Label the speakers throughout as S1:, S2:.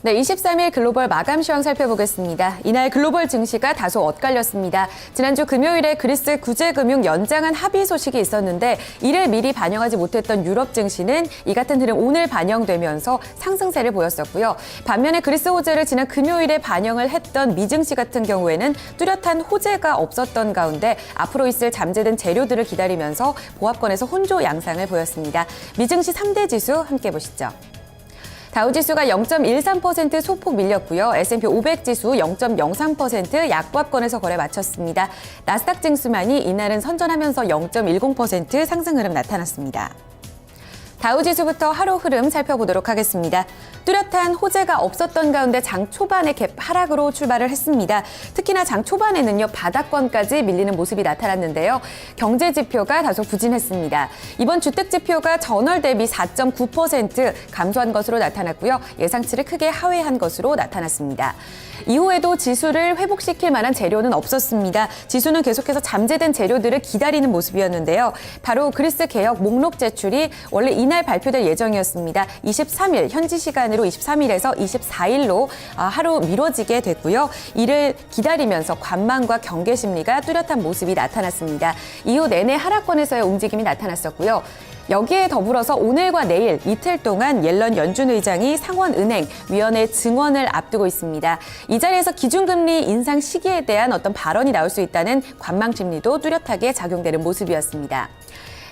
S1: 네, 23일 글로벌 마감 시황 살펴보겠습니다. 이날 글로벌 증시가 다소 엇갈렸습니다. 지난주 금요일에 그리스 구제금융 연장안 합의 소식이 있었는데 이를 미리 반영하지 못했던 유럽 증시는 이 같은 흐름 오늘 반영되면서 상승세를 보였었고요. 반면에 그리스 호재를 지난 금요일에 반영을 했던 미 증시 같은 경우에는 뚜렷한 호재가 없었던 가운데 앞으로 있을 잠재된 재료들을 기다리면서 보합권에서 혼조 양상을 보였습니다. 미 증시 3대 지수 함께 보시죠. 다우지수가 0.13% 소폭 밀렸고요. S&P 500 지수 0.03% 약보합권에서 거래 마쳤습니다. 나스닥 증시만이 이날은 선전하면서 0.10% 상승 흐름 나타났습니다. 다우지수부터 하루 흐름 살펴보도록 하겠습니다. 뚜렷한 호재가 없었던 가운데 장 초반에 갭 하락으로 출발을 했습니다. 특히나 장 초반에는요, 바닥권까지 밀리는 모습이 나타났는데요. 경제 지표가 다소 부진했습니다. 이번 주택 지표가 전월 대비 4.9% 감소한 것으로 나타났고요. 예상치를 크게 하회한 것으로 나타났습니다. 이후에도 지수를 회복시킬 만한 재료는 없었습니다. 지수는 계속해서 잠재된 재료들을 기다리는 모습이었는데요. 바로 그리스 개혁 목록 제출이 원래 이날 발표될 예정이었습니다. 23일, 현지 시간으로 23일에서 24일로 하루 미뤄지게 됐고요. 이를 기다리면서 관망과 경계 심리가 뚜렷한 모습이 나타났습니다. 이후 내내 하락권에서의 움직임이 나타났었고요. 여기에 더불어서 오늘과 내일 이틀 동안 옐런 연준 의장이 상원은행 위원회 증언을 앞두고 있습니다. 이 자리에서 기준금리 인상 시기에 대한 어떤 발언이 나올 수 있다는 관망 심리도 뚜렷하게 작용되는 모습이었습니다.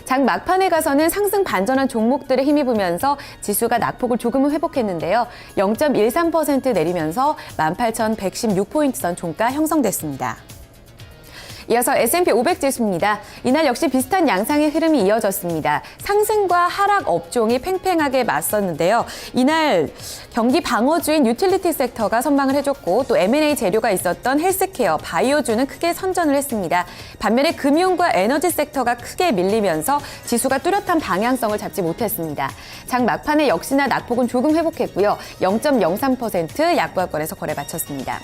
S1: 장 막판에 가서는 상승 반전한 종목들에 힘입으면서 지수가 낙폭을 조금은 회복했는데요. 0.13% 내리면서 18,116포인트 선 종가 형성됐습니다. 이어서 S&P 500 지수입니다. 이날 역시 비슷한 양상의 흐름이 이어졌습니다. 상승과 하락 업종이 팽팽하게 맞섰는데요. 이날 경기 방어주인 유틸리티 섹터가 선방을 해줬고 또 M&A 재료가 있었던 헬스케어, 바이오주는 크게 선전을 했습니다. 반면에 금융과 에너지 섹터가 크게 밀리면서 지수가 뚜렷한 방향성을 잡지 못했습니다. 장 막판에 역시나 낙폭은 조금 회복했고요. 0.03% 약보합권에서 거래 마쳤습니다.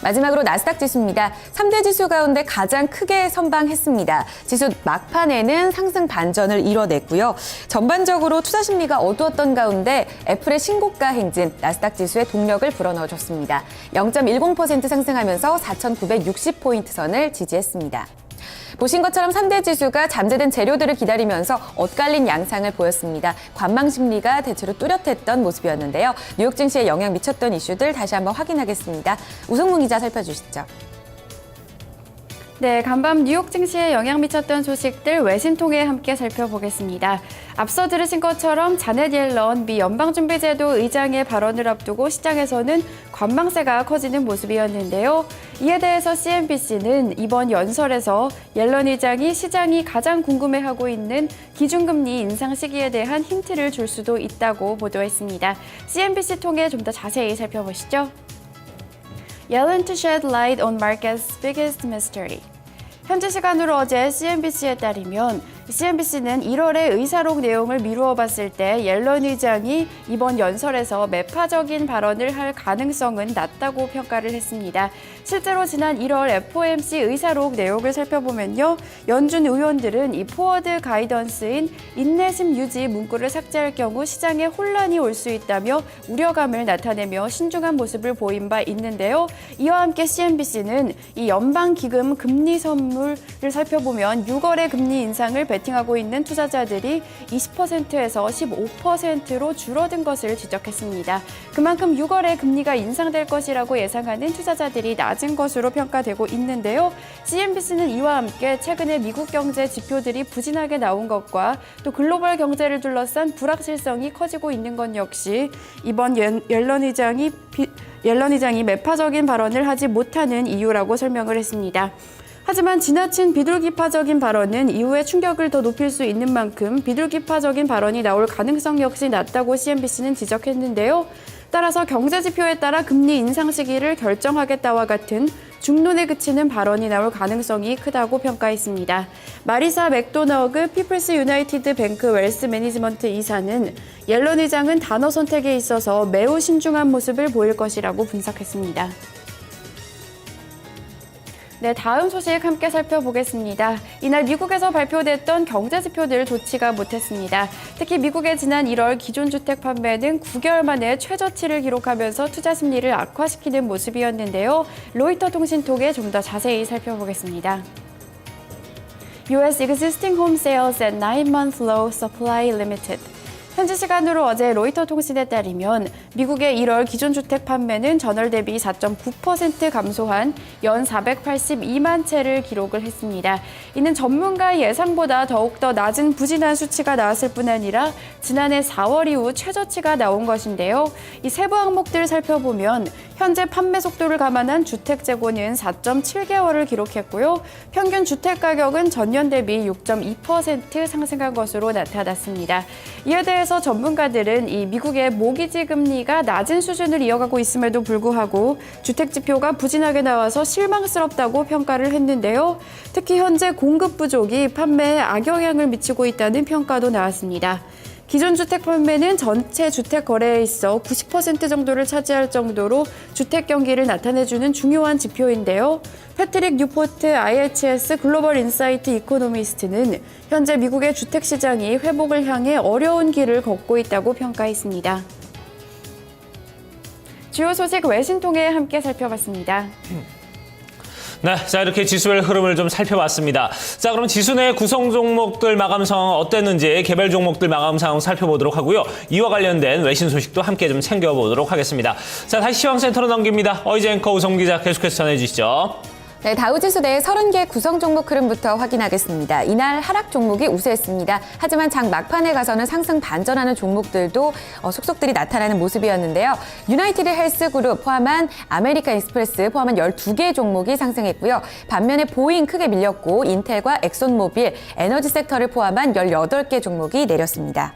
S1: 마지막으로 나스닥 지수입니다. 3대 지수 가운데 가장 크게 선방했습니다. 지수 막판에는 상승 반전을 이뤄냈고요. 전반적으로 투자 심리가 어두웠던 가운데 애플의 신고가 행진, 나스닥 지수의 동력을 불어넣어줬습니다. 0.10% 상승하면서 4,960포인트 선을 지지했습니다. 보신 것처럼 3대 지수가 잠재된 재료들을 기다리면서 엇갈린 양상을 보였습니다. 관망 심리가 대체로 뚜렷했던 모습이었는데요. 뉴욕 증시에 영향 미쳤던 이슈들 다시 한번 확인하겠습니다. 우성문 기자 살펴주시죠.
S2: 네, 간밤 뉴욕 증시에 영향 미쳤던 소식들 외신 통해 함께 살펴보겠습니다. 앞서 들으신 것처럼 자넷 옐런 미 연방준비제도 의장의 발언을 앞두고 시장에서는 관망세가 커지는 모습이었는데요. 이에 대해서 CNBC는 이번 연설에서 옐런 의장이 시장이 가장 궁금해하고 있는 기준금리 인상 시기에 대한 힌트를 줄 수도 있다고 보도했습니다. CNBC 통해 좀 더 자세히 살펴보시죠. Yellen to shed light on market's biggest mystery. 현지 시간으로 어제 CNBC에 따르면 CNBC는 1월의 의사록 내용을 미루어 봤을 때 옐런 의장이 이번 연설에서 매파적인 발언을 할 가능성은 낮다고 평가를 했습니다. 실제로 지난 1월 FOMC 의사록 내용을 살펴보면요. 연준 의원들은 이 포워드 가이던스인 인내심 유지 문구를 삭제할 경우 시장에 혼란이 올 수 있다며 우려감을 나타내며 신중한 모습을 보인 바 있는데요. 이와 함께 CNBC는 이 연방기금 금리 선물을 살펴보면 6월의 금리 인상을 베팅하고 있는 투자자들이 20%에서 15%로 줄어든 것을 지적했습니다. 그만큼 6월에 금리가 인상될 것이라고 예상하는 투자자들이 낮은 것으로 평가되고 있는데요. CNBC는 이와 함께 최근에 미국 경제 지표들이 부진하게 나온 것과 또 글로벌 경제를 둘러싼 불확실성이 커지고 있는 것 역시 이번 옐런 의장이 매파적인 발언을 하지 못하는 이유라고 설명을 했습니다. 하지만 지나친 비둘기파적인 발언은 이후에 충격을 더 높일 수 있는 만큼 비둘기파적인 발언이 나올 가능성 역시 낮다고 CNBC는 지적했는데요. 따라서 경제지표에 따라 금리 인상 시기를 결정하겠다와 같은 중론에 그치는 발언이 나올 가능성이 크다고 평가했습니다. 마리사 맥도너그 피플스 유나이티드 뱅크 웰스 매니지먼트 이사는 옐런 의장은 단어 선택에 있어서 매우 신중한 모습을 보일 것이라고 분석했습니다. 네, 다음 소식 함께 살펴보겠습니다. 이날 미국에서 발표됐던 경제 지표들 좋지가 못했습니다. 특히 미국의 지난 1월 기존 주택 판매는 9개월 만에 최저치를 기록하면서 투자 심리를 악화시키는 모습이었는데요. 로이터 통신 통해 좀 더 자세히 살펴보겠습니다. US existing home sales at 9-month low supply limited. 현지 시간으로 어제 로이터 통신에 따르면 미국의 1월 기존 주택 판매는 전월 대비 4.9% 감소한 연 482만 채를 기록을 했습니다. 이는 전문가 예상보다 더욱더 낮은 부진한 수치가 나왔을 뿐 아니라 지난해 4월 이후 최저치가 나온 것인데요. 이 세부 항목들을 살펴보면 현재 판매 속도를 감안한 주택 재고는 4.7개월을 기록했고요. 평균 주택 가격은 전년 대비 6.2% 상승한 것으로 나타났습니다. 이에 대해서 전문가들은 이 미국의 모기지 금리가 낮은 수준을 이어가고 있음에도 불구하고 주택 지표가 부진하게 나와서 실망스럽다고 평가를 했는데요. 특히 현재 공급 부족이 판매에 악영향을 미치고 있다는 평가도 나왔습니다. 기존 주택 판매는 전체 주택 거래에 있어 90% 정도를 차지할 정도로 주택 경기를 나타내주는 중요한 지표인데요. 패트릭 뉴포트 IHS 글로벌 인사이트 이코노미스트는 현재 미국의 주택 시장이 회복을 향해 어려운 길을 걷고 있다고 평가했습니다. 주요 소식 외신 통해 함께 살펴봤습니다.
S3: 네, 자 이렇게 지수별 흐름을 좀 살펴봤습니다. 자 그럼 지수 내 구성 종목들 마감 상황 어땠는지 개별 종목들 마감 상황 살펴보도록 하고요. 이와 관련된 외신 소식도 함께 좀 챙겨보도록 하겠습니다. 자 다시 시황센터로 넘깁니다. 어이제 앵커 우성 기자 계속해서 전해주시죠.
S1: 네, 다우지수 내 30개 구성 종목 흐름부터 확인하겠습니다. 이날 하락 종목이 우세했습니다. 하지만 장 막판에 가서는 상승 반전하는 종목들도 속속들이 나타나는 모습이었는데요. 유나이티드 헬스그룹 포함한 아메리칸 익스프레스 포함한 12개 종목이 상승했고요. 반면에 보잉 크게 밀렸고 인텔과 엑손모빌, 에너지 섹터를 포함한 18개 종목이 내렸습니다.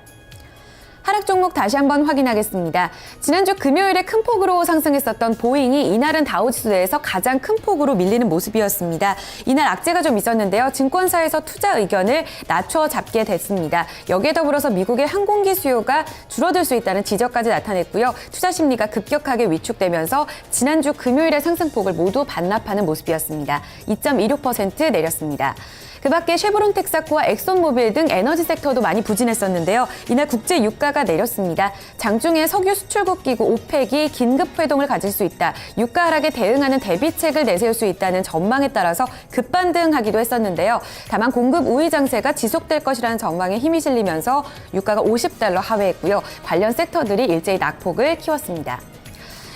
S1: 하락 종목 다시 한번 확인하겠습니다. 지난주 금요일에 큰 폭으로 상승했었던 보잉이 이날은 다우지수 내에서 가장 큰 폭으로 밀리는 모습이었습니다. 이날 악재가 좀 있었는데요. 증권사에서 투자 의견을 낮춰 잡게 됐습니다. 여기에 더불어서 미국의 항공기 수요가 줄어들 수 있다는 지적까지 나타냈고요. 투자 심리가 급격하게 위축되면서 지난주 금요일의 상승폭을 모두 반납하는 모습이었습니다. 2.26% 내렸습니다. 그 밖에 쉐보론 텍사코와 엑손모빌 등 에너지 섹터도 많이 부진했었는데요. 이날 국제 유가가 내렸습니다. 장중에 석유 수출국 기구 오펙이 긴급 회동을 가질 수 있다. 유가 하락에 대응하는 대비책을 내세울 수 있다는 전망에 따라서 급반등하기도 했었는데요. 다만 공급 우위 장세가 지속될 것이라는 전망에 힘이 실리면서 유가가 $50 하회했고요. 관련 섹터들이 일제히 낙폭을 키웠습니다.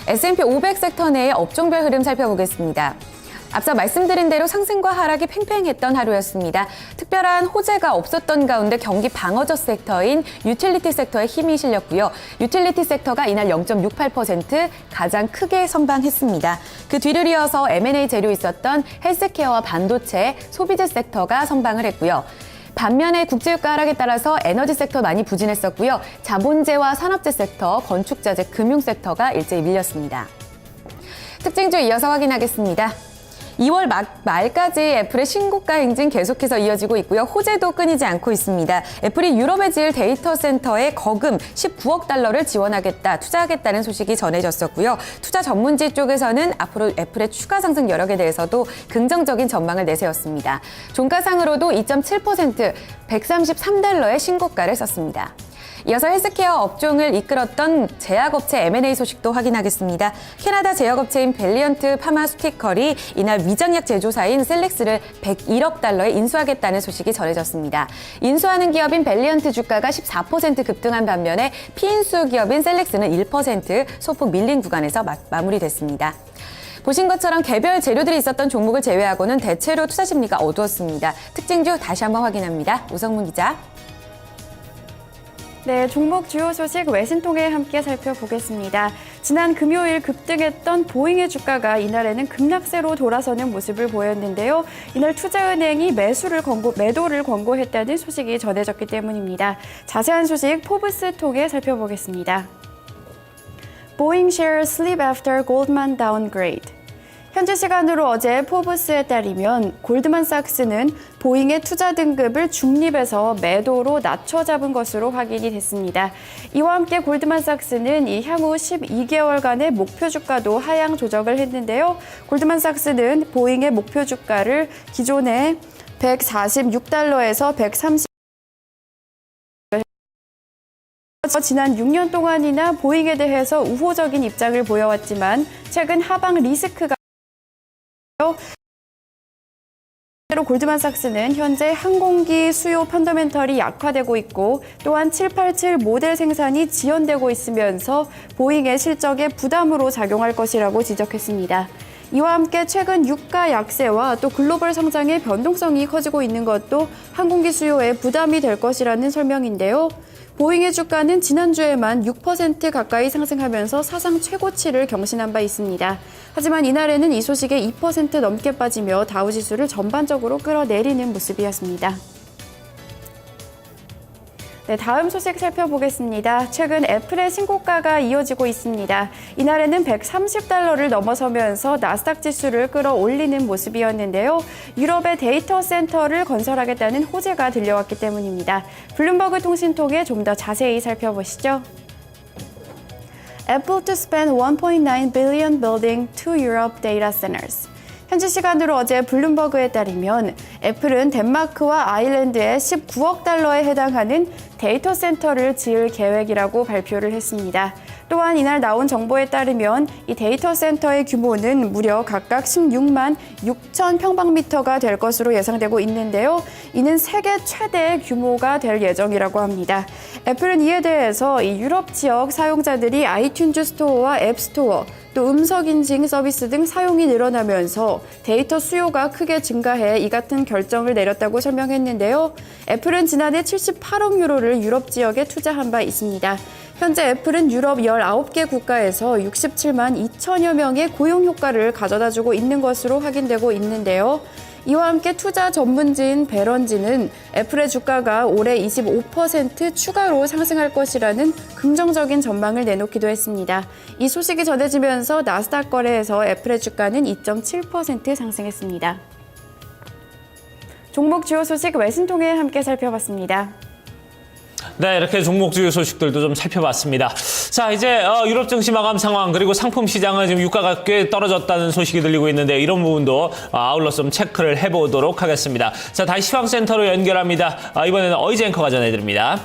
S1: S&P 500 섹터 내의 업종별 흐름 살펴보겠습니다. 앞서 말씀드린 대로 상승과 하락이 팽팽했던 하루였습니다. 특별한 호재가 없었던 가운데 경기 방어적 섹터인 유틸리티 섹터에 힘이 실렸고요. 유틸리티 섹터가 이날 0.68% 가장 크게 선방했습니다. 그 뒤를 이어서 M&A 재료 있었던 헬스케어와 반도체, 소비재 섹터가 선방을 했고요. 반면에 국제유가 하락에 따라서 에너지 sek터 많이 부진했었고요. 자본재와 산업재 섹터, 건축자재, 금융 섹터가 일제히 밀렸습니다. 특징주 이어서 확인하겠습니다. 2월 말까지 애플의 신고가 행진 계속해서 이어지고 있고요. 호재도 끊이지 않고 있습니다. 애플이 유럽에 지을 데이터 센터에 거금 19억 달러를 지원하겠다, 투자하겠다는 소식이 전해졌었고요. 투자 전문지 쪽에서는 앞으로 애플의 추가 상승 여력에 대해서도 긍정적인 전망을 내세웠습니다. 종가상으로도 2.7%, 133달러의 신고가를 썼습니다. 이어서 헬스케어 업종을 이끌었던 제약업체 M&A 소식도 확인하겠습니다. 캐나다 제약업체인 밸리언트 파마스티컬이 이날 위장약 제조사인 셀렉스를 101억 달러에 인수하겠다는 소식이 전해졌습니다. 인수하는 기업인 밸리언트 주가가 14% 급등한 반면에 피인수 기업인 셀렉스는 1% 소폭 밀린 구간에서 마무리됐습니다. 보신 것처럼 개별 재료들이 있었던 종목을 제외하고는 대체로 투자 심리가 어두웠습니다. 특징주 다시 한번 확인합니다. 우성문 기자.
S2: 네, 종목 주요 소식 외신 통해 함께 살펴보겠습니다. 지난 금요일 급등했던 보잉의 주가가 이날에는 급락세로 돌아서는 모습을 보였는데요. 이날 투자은행이 매도를 권고했다는 소식이 전해졌기 때문입니다. 자세한 소식 포브스 통해 살펴보겠습니다. Boeing shares slip after Goldman downgrade. 현지 시간으로 어제 포브스에 따르면 골드만삭스는 보잉의 투자 등급을 중립에서 매도로 낮춰 잡은 것으로 확인이 됐습니다. 이와 함께 골드만삭스는 이 향후 12개월간의 목표 주가도 하향 조정을 했는데요. 골드만삭스는 보잉의 목표 주가를 기존에 146달러에서 130 지난 6년 동안이나 보잉에 대해서 우호적인 입장을 보여왔지만 최근 하방 리스크가 골드만삭스는 현재 항공기 수요 펀더멘털이 약화되고 있고 또한 787 모델 생산이 지연되고 있으면서 보잉의 실적에 부담으로 작용할 것이라고 지적했습니다. 이와 함께 최근 유가 약세와 또 글로벌 성장의 변동성이 커지고 있는 것도 항공기 수요에 부담이 될 것이라는 설명인데요. 보잉의 주가는 지난주에만 6% 가까이 상승하면서 사상 최고치를 경신한 바 있습니다. 하지만 이날에는 이 소식에 2% 넘게 빠지며 다우지수를 전반적으로 끌어내리는 모습이었습니다. 네, 다음 소식 살펴보겠습니다. 최근 애플의 신고가가 이어지고 있습니다. 이날에는 130달러를 넘어서면서 나스닥 지수를 끌어올리는 모습이었는데요. 유럽의 데이터 센터를 건설하겠다는 호재가 들려왔기 때문입니다. 블룸버그 통신 통해 좀 더 자세히 살펴보시죠. Apple to spend 1.9 billion building two Europe data centers. 현지 시간으로 어제 블룸버그에 따르면 애플은 덴마크와 아일랜드에 19억 달러에 해당하는 데이터 센터를 지을 계획이라고 발표를 했습니다. 또한 이날 나온 정보에 따르면 이 데이터 센터의 규모는 무려 각각 16만 6천 평방미터가 될 것으로 예상되고 있는데요. 이는 세계 최대 규모가 될 예정이라고 합니다. 애플은 이에 대해서 이 유럽 지역 사용자들이 아이튠즈 스토어와 앱 스토어, 또 음성 인증 서비스 등 사용이 늘어나면서 데이터 수요가 크게 증가해 이 같은 결정을 내렸다고 설명했는데요. 애플은 지난해 78억 유로를 유럽 지역에 투자한 바 있습니다. 현재 애플은 유럽 19개 국가에서 67만 2천여 명의 고용 효과를 가져다주고 있는 것으로 확인되고 있는데요. 이와 함께 투자 전문지인 베런지는 애플의 주가가 올해 25% 추가로 상승할 것이라는 긍정적인 전망을 내놓기도 했습니다. 이 소식이 전해지면서 나스닥 거래에서 애플의 주가는 2.7% 상승했습니다. 종목 주요 소식 외신 통해 함께 살펴봤습니다.
S3: 네, 이렇게 종목 주요 소식들도 좀 살펴봤습니다. 자, 이제 유럽 증시 마감 상황 그리고 상품 시장은 지금 유가가 꽤 떨어졌다는 소식이 들리고 있는데 이런 부분도 아울러 좀 체크를 해보도록 하겠습니다. 자, 다시 시황센터로 연결합니다. 이번에는 어이제 앵커가 전해드립니다.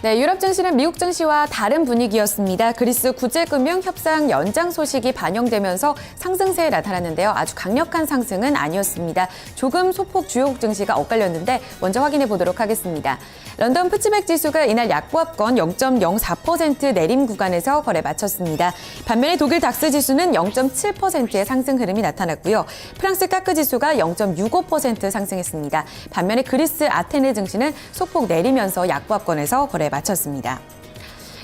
S1: 네, 유럽 증시는 미국 증시와 다른 분위기였습니다. 그리스 구제금융 협상 연장 소식이 반영되면서 상승세에 나타났는데요. 아주 강력한 상승은 아니었습니다. 조금 소폭 주요 증시가 엇갈렸는데 먼저 확인해 보도록 하겠습니다. 런던 푸츠백 지수가 이날 약보합권 0.04% 내림 구간에서 거래 마쳤습니다. 반면에 독일 닥스 지수는 0.7%의 상승 흐름이 나타났고요. 프랑스 까크 지수가 0.65% 상승했습니다. 반면에 그리스 아테네 증시는 소폭 내리면서 약보합권에서 거래 마쳤습니다.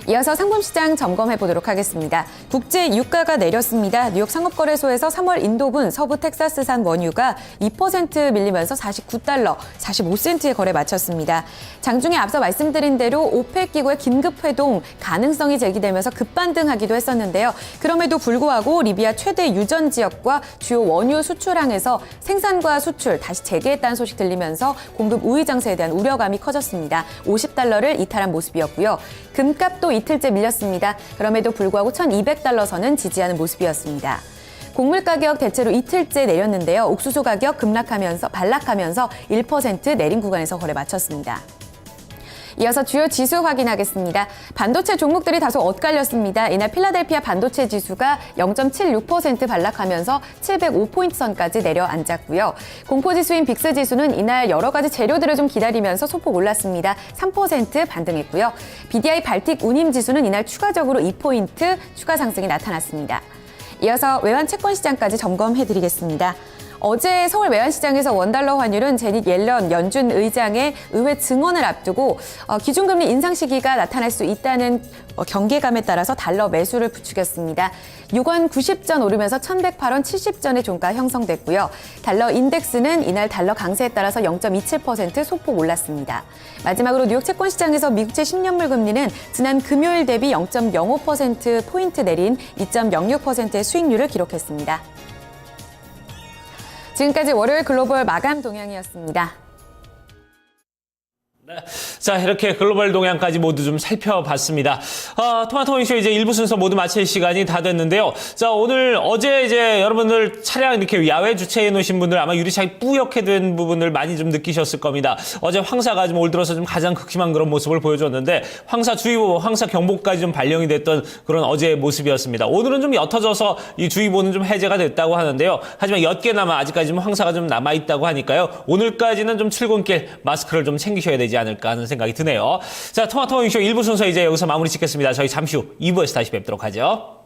S1: 이어서 상품시장 점검해 보도록 하겠습니다. 국제 유가가 내렸습니다. 뉴욕 상업거래소에서 3월 인도분 서부 텍사스산 원유가 2% 밀리면서 49달러 45센트에 거래 마쳤습니다. 장중에 앞서 말씀드린 대로 오펙 기구의 긴급 회동 가능성이 제기되면서 급반등하기도 했었는데요. 그럼에도 불구하고 리비아 최대 유전 지역과 주요 원유 수출항에서 생산과 수출 다시 재개했다는 소식 들리면서 공급 우위 장세에 대한 우려감이 커졌습니다. 50달러를 이탈한 모습이었고요. 금값도 이틀째 밀렸습니다. 그럼에도 불구하고 1,200달러 선은 지지하는 모습이었습니다. 곡물 가격 대체로 이틀째 내렸는데요. 옥수수 가격 반락하면서 1% 내린 구간에서 거래 마쳤습니다. 이어서 주요 지수 확인하겠습니다. 반도체 종목들이 다소 엇갈렸습니다. 이날 필라델피아 반도체 지수가 0.76% 반락하면서 705포인트 선까지 내려앉았고요. 공포지수인 빅스 지수는 이날 여러 가지 재료들을 좀 기다리면서 소폭 올랐습니다. 3% 반등했고요. BDI 발틱 운임 지수는 이날 추가적으로 2포인트 추가 상승이 나타났습니다. 이어서 외환 채권 시장까지 점검해드리겠습니다. 어제 서울 외환시장에서 원달러 환율은 제닛 옐런 연준 의장의 의회 증언을 앞두고 기준금리 인상 시기가 나타날 수 있다는 경계감에 따라서 달러 매수를 부추겼습니다. 6원 90전 오르면서 1108원 70전의 종가 형성됐고요. 달러 인덱스는 이날 달러 강세에 따라서 0.27% 소폭 올랐습니다. 마지막으로 뉴욕 채권시장에서 미국채 10년물 금리는 지난 금요일 대비 0.05%포인트 내린 2.06%의 수익률을 기록했습니다. 지금까지 월요일 글로벌 마감 동향이었습니다.
S3: 자, 이렇게 글로벌 동향까지 모두 좀 살펴봤습니다. 토마토잉쇼 이제 1부 순서 모두 마칠 시간이 다 됐는데요. 자, 어제 이제 여러분들 차량 이렇게 야외 주차해 놓으신 분들 아마 유리창이 뿌옇게 된 부분을 많이 좀 느끼셨을 겁니다. 어제 황사가 좀 올 들어서 좀 가장 극심한 그런 모습을 보여줬는데 황사주의보, 황사경보까지 좀 발령이 됐던 그런 어제의 모습이었습니다. 오늘은 좀 옅어져서 이 주의보는 좀 해제가 됐다고 하는데요. 하지만 옅게나마 아직까지 좀 황사가 좀 남아있다고 하니까요. 오늘까지는 좀 출근길 마스크를 좀 챙기셔야 되지 않을까 하는 생각이 드네요. 자, 토마토잉쇼 1부 순서 이제 여기서 마무리 짓겠습니다. 저희 잠시 후 2부에서 다시 뵙도록 하죠.